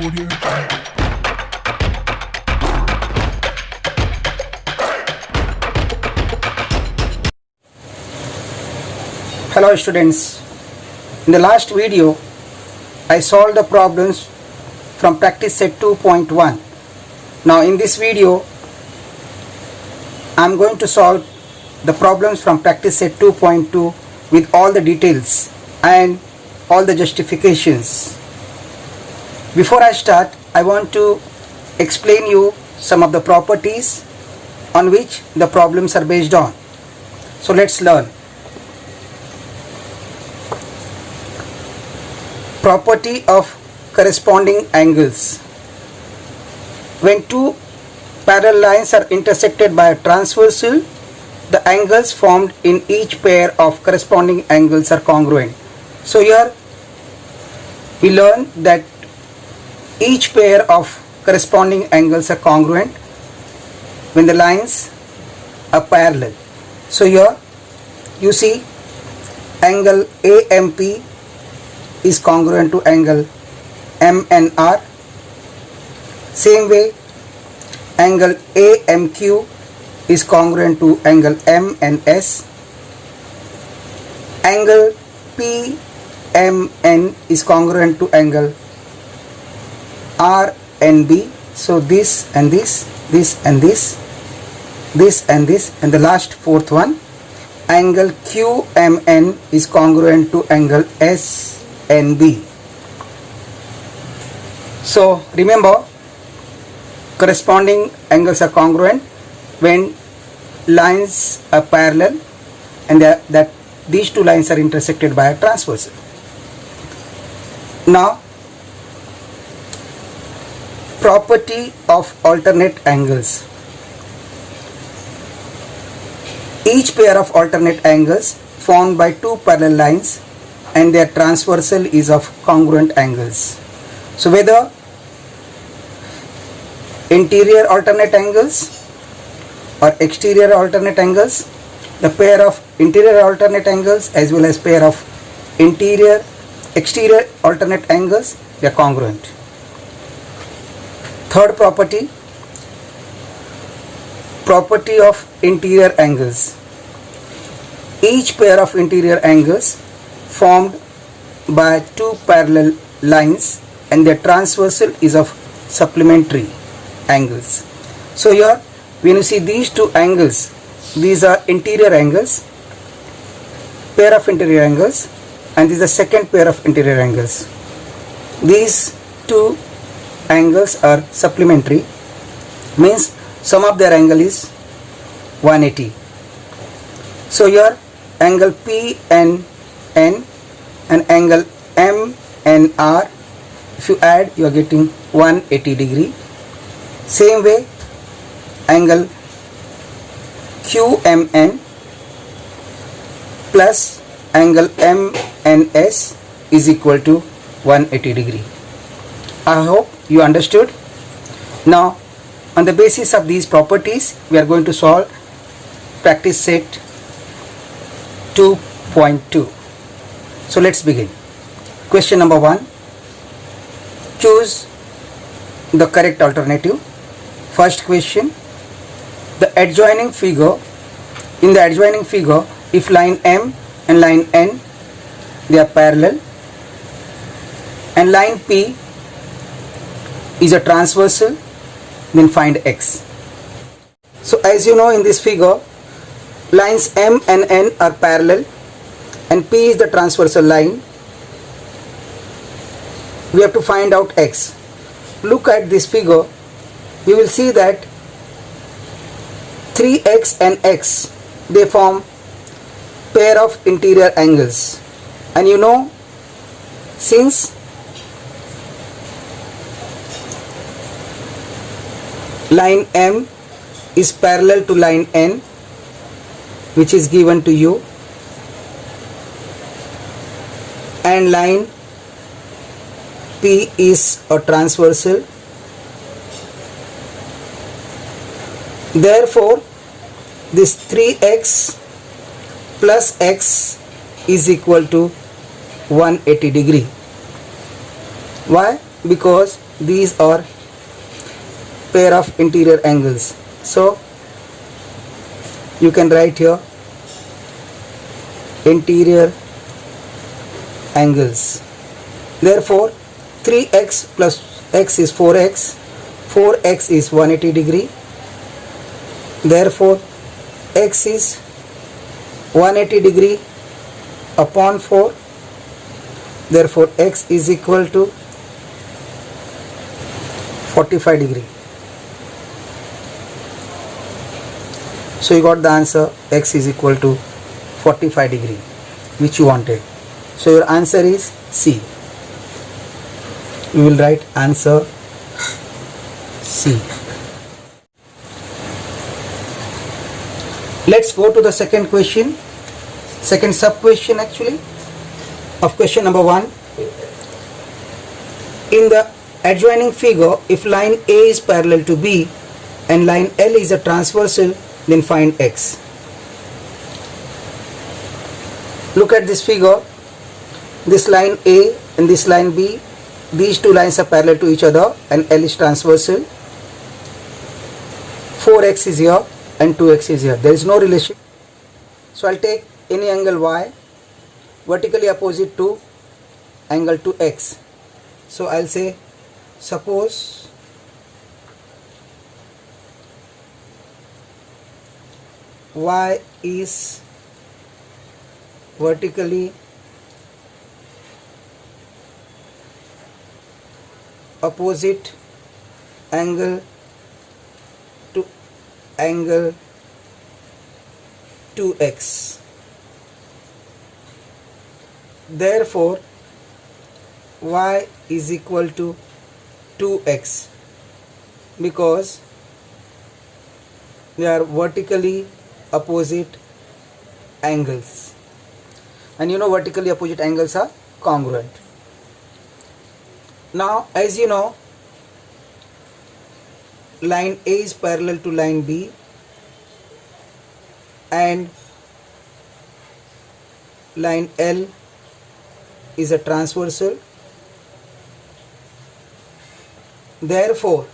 Hello students, in the last video I solved the problems from practice set 2.1. Now in this video I am going to solve the problems from practice set 2.2 with all the details and all the justifications. Before I start, I want to explain you some of the properties on which the problems are based on. So let's learn. Property of corresponding angles. When two parallel lines are intersected by a transversal, the angles formed in each pair of corresponding angles are congruent. So here we learn that each pair of corresponding angles are congruent when the lines are parallel. So here you see angle AMP is congruent to angle MNR. Same way angle AMQ is congruent to angle MNS. Angle PMN is congruent to angle RNB. So this and this, this and this, this and this, and the last fourth one, angle QMN is congruent to angle SNB. So remember, corresponding angles are congruent when lines are parallel and that these two lines are intersected by a transversal. Now, property of alternate angles. Each pair of alternate angles formed by two parallel lines and their transversal is of congruent angles. So whether interior alternate angles or exterior alternate angles, the pair of interior alternate angles as well as pair of exterior alternate angles, they are congruent. Third property, property of interior angles. Each pair of interior angles formed by two parallel lines and their transversal is of supplementary angles. So here when you see these two angles, these are interior angles, pair of interior angles, and this is the second pair of interior angles. These two angles are supplementary, means sum of their angle is 180. So here angle PNN and angle MNR, if you add, you are getting 180 degree. Same way angle QMN plus angle MNS is equal to 180 degree. I hope you understood. Now on the basis of these properties we are going to solve practice set 2.2. So let's begin. Question number 1. Choose the correct alternative. First question, the adjoining figure. In the adjoining figure, if line M and line N, they are parallel and line P is a transversal, then find X. So as you know, in this figure lines M and N are parallel and P is the transversal line. We have to find out X. Look at this figure, you will see that 3x and x, they form pair of interior angles, and you know, since line M is parallel to line N, which is given to you, and line P is a transversal, therefore this 3x plus x is equal to 180 degree. Why? Because these are pair of interior angles. So you can write here interior angles. Therefore 3x plus x is 4x, 4x is 180 degree. Therefore x is 180 degree upon 4. Therefore x is equal to 45 degree. So you got the answer, x is equal to 45 degree, which you wanted. So your answer is C. You will write answer C. Let's go to the second question, second sub question actually of question number 1. In the adjoining figure, if line A is parallel to B and line L is a transversal, then find x. Look at this figure. This line A and this line B, these two lines are parallel to each other and L is transversal. 4x is here and 2x is here. There is no relation. So I'll take any angle y vertically opposite to angle to x. So I'll say, suppose y is vertically opposite angle to angle 2x. Therefore y is equal to 2x because they are vertically opposite angles, and you know vertically opposite angles are congruent. Now as you know, line A is parallel to line B and line L is a transversal. Therefore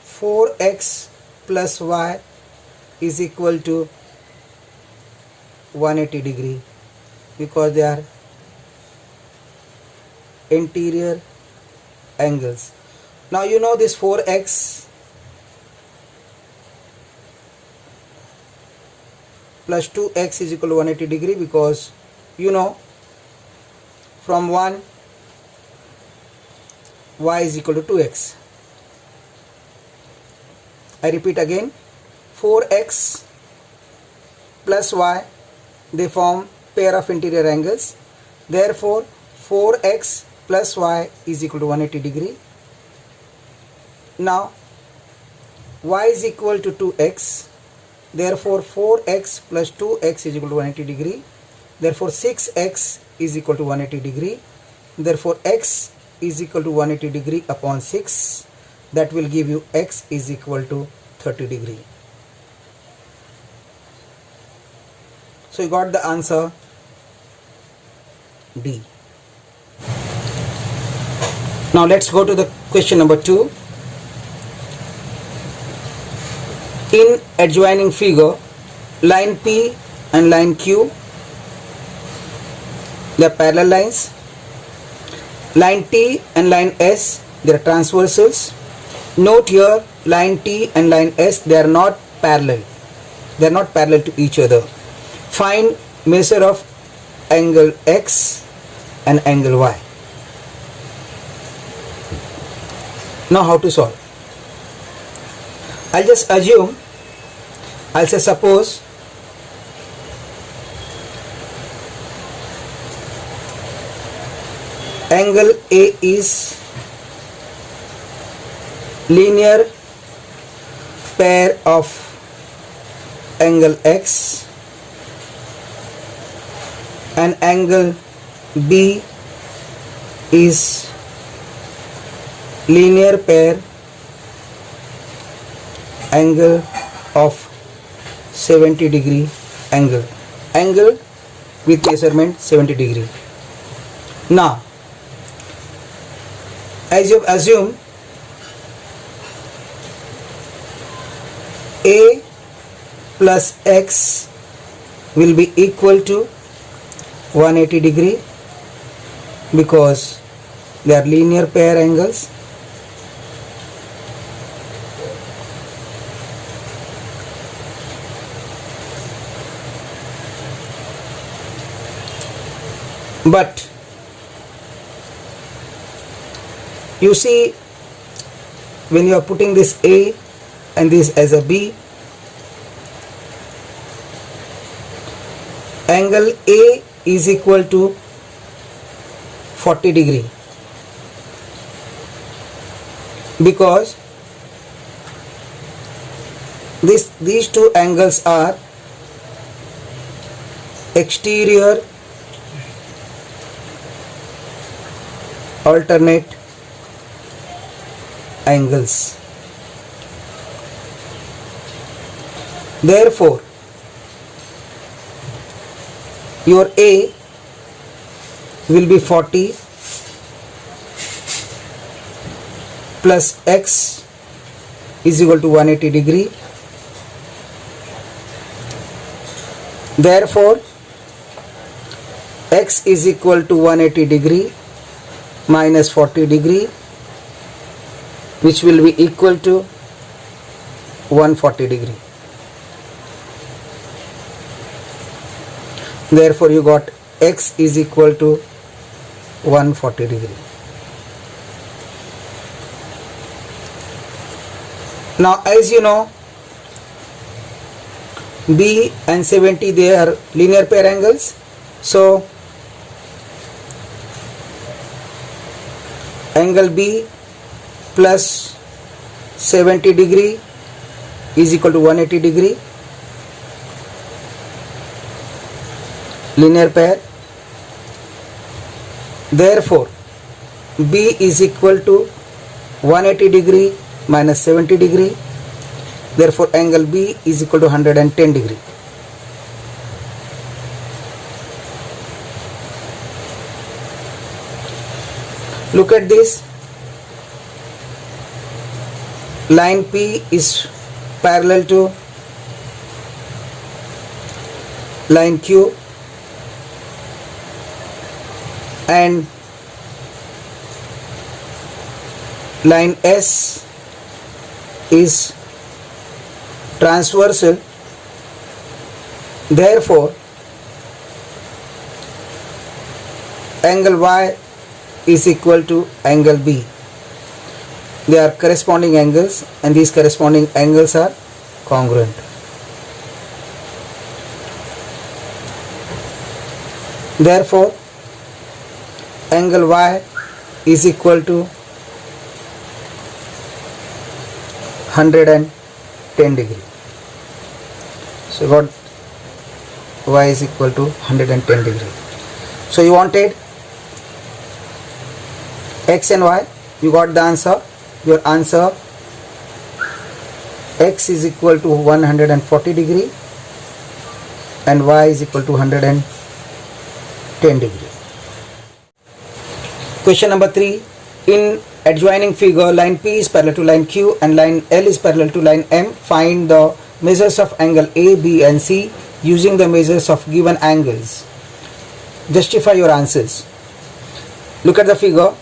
four x plus y is equal to 180 degree because they are interior angles. Now you know this 4x plus 2x is equal to 180 degree because you know from 1 y is equal to 2x. I repeat again, 4x plus y, they form pair of interior angles. Therefore 4x plus y is equal to 180 degree. Now y is equal to 2x. Therefore 4x plus 2x is equal to 180 degree. Therefore 6x is equal to 180 degree. Therefore x is equal to 180 degree upon 6. That will give you x is equal to 30 degree. So you got the answer D. Now let's go to the question number 2. In adjoining figure, line P and line Q, they are parallel lines. Line T and line S, they are transversals. Note here, line T and line S, they are not parallel. They are not parallel to each other. Find measure of angle X and angle Y. Now how to solve? I'll just assume, I'll say suppose angle A is linear pair of angle X and angle B is linear pair angle of 70 degree angle with measurement 70 degree. Now, as you assume A plus X will be equal to 180 degree because they are linear pair angles. But you see, when you are putting this A and this as a B, angle A is equal to 40 degree because these two angles are exterior alternate angles. Therefore, your A will be 40 plus X is equal to 180 degree. Therefore, X is equal to 180 degree minus 40 degree, which will be equal to 140 degree. Therefore, you got X is equal to 140 degree. Now, as you know, B and 70, they are linear pair angles. So, angle B plus 70 degree is equal to 180 degree, linear pair. Therefore, B is equal to 180 degree minus 70 degree. Therefore, angle B is equal to 110 degree. Look at this. Line P is parallel to line Q and line S is transversal. Therefore, angle Y is equal to angle B. They are corresponding angles and these corresponding angles are congruent. Therefore, angle Y is equal to 110 degree. So, got Y is equal to 110 degree. So, you wanted X and Y, you got the answer. Your answer, X is equal to 140 degree and Y is equal to 110 degree. Question number 3. In adjoining figure, line P is parallel to line Q and line L is parallel to line M. Find the measures of angle A, B and C using the measures of given angles. Justify your answers. Look at the figure.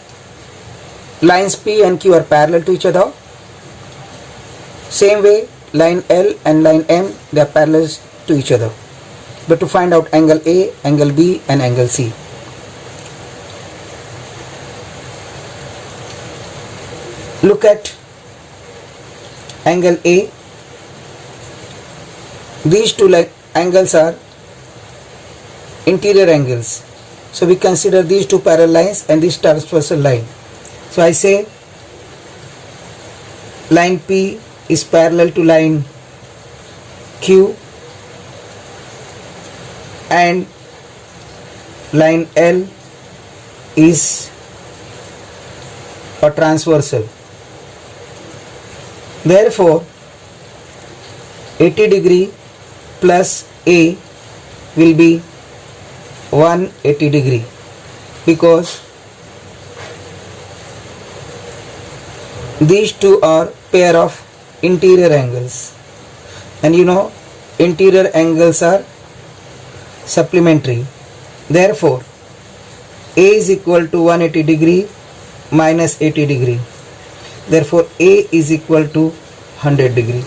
Lines P and Q are parallel to each other. Same way, line L and line M, they are parallel to each other. But to find out angle A, angle B and angle C. Look at angle A. These two angles are interior angles. So we consider these two parallel lines and this transversal line. So I say line P is parallel to line Q and line L is a transversal. Therefore, 80 degree plus A will be 180 degree. because these two are pair of interior angles, and you know interior angles are supplementary. Therefore A is equal to 180 degree minus 80 degree. Therefore A is equal to 100 degree.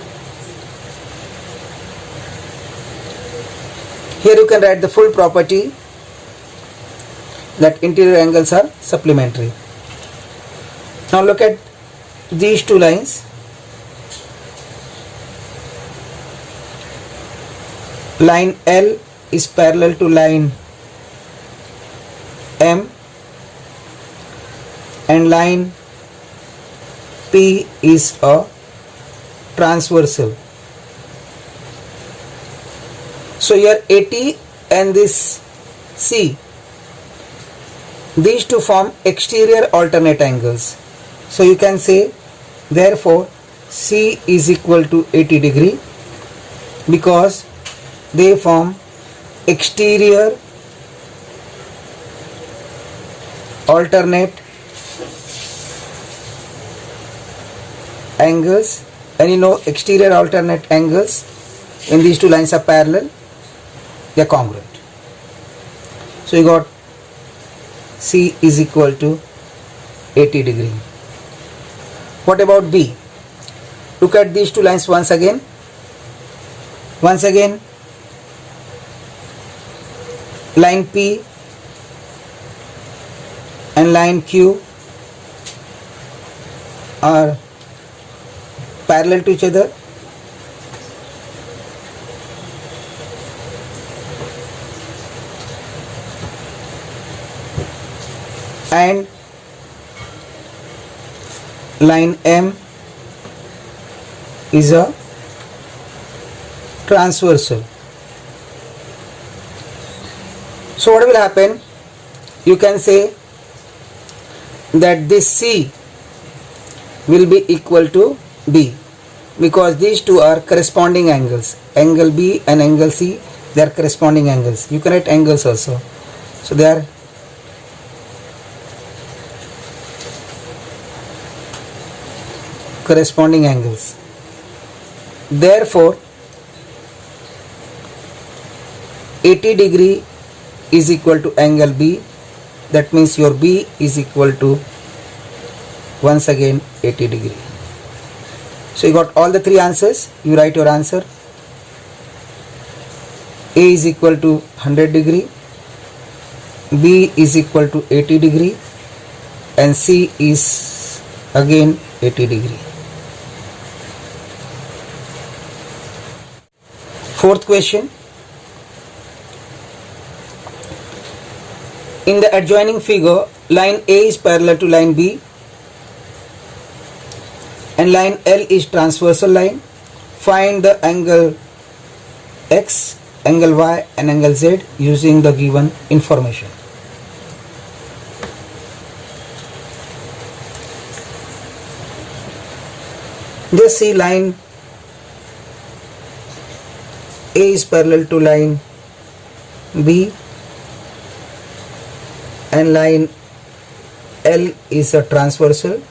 Here you can write the full property that interior angles are supplementary. Now look at these two lines. Line L is parallel to line M, and line P is a transversal. So here AT and this C, these two form exterior alternate angles. So you can say therefore C is equal to 80 degree because they form exterior alternate angles, and you know exterior alternate angles in these two lines are parallel, they are congruent. So you got C is equal to 80 degree. What about B? Look at these two lines once again. Line P and line Q are parallel to each other. And line M is a transversal. So what will happen? You can say that this C will be equal to B because these two are corresponding angles. Angle B and angle C, they are corresponding angles. You can write angles also. So they are corresponding angles. Therefore 80 degree is equal to angle B. That means your B is equal to once again 80 degree. So you got all the three answers. You write your answer. A is equal to 100 degree, B is equal to 80 degree, and C is again 80 degree. Fourth question. In the adjoining figure, line A is parallel to line B and line L is transversal line. Find the angle X, angle Y and angle Z using the given information. Just see line A is parallel to line B and line L is a transversal.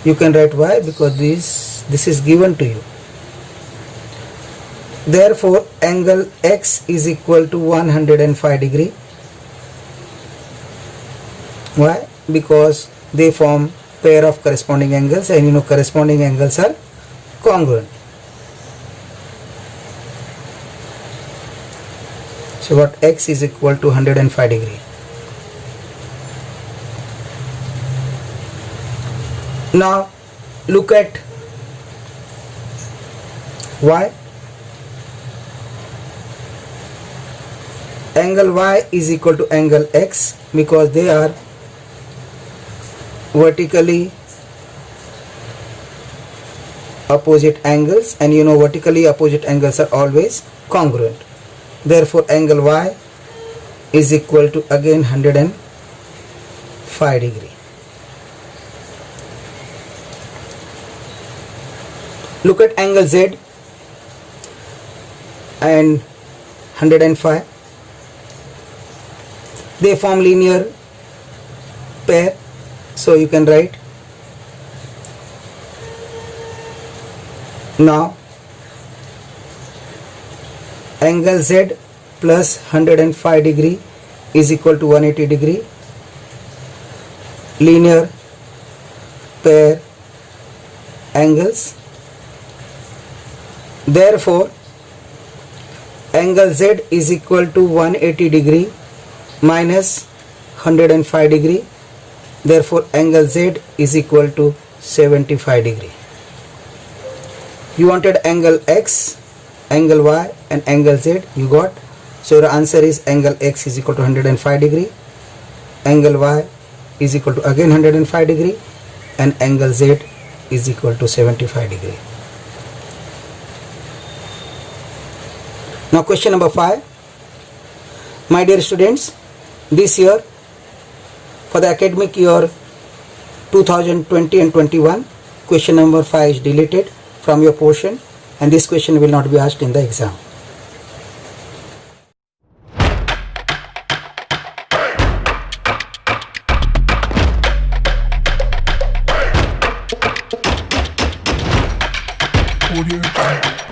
You can write Y because this is given to you. Therefore angle X is equal to 105 degree. Why? Because they form pair of corresponding angles, and you know corresponding angles are congruent. So what X is equal to 105 degree. Now look at Y. Angle Y is equal to angle X because they are vertically opposite angles, and you know vertically opposite angles are always congruent. Therefore angle Y is equal to again 105 degree. Look at angle Z and 105. they form linear pair, so you can write now angle Z plus 105 degree is equal to 180 degree, linear pair angles. Therefore angle Z is equal to 180 degree minus 105 degree. Therefore angle Z is equal to 75 degree. You wanted angle X, angle Y and angle Z, you got. So your answer is angle X is equal to 105 degree, angle Y is equal to again 105 degree, and angle Z is equal to 75 degree. Now question number 5. My dear students, this year for the academic year 2020 and 21, question number 5 is deleted from your portion, and this question will not be asked in the exam. Audio.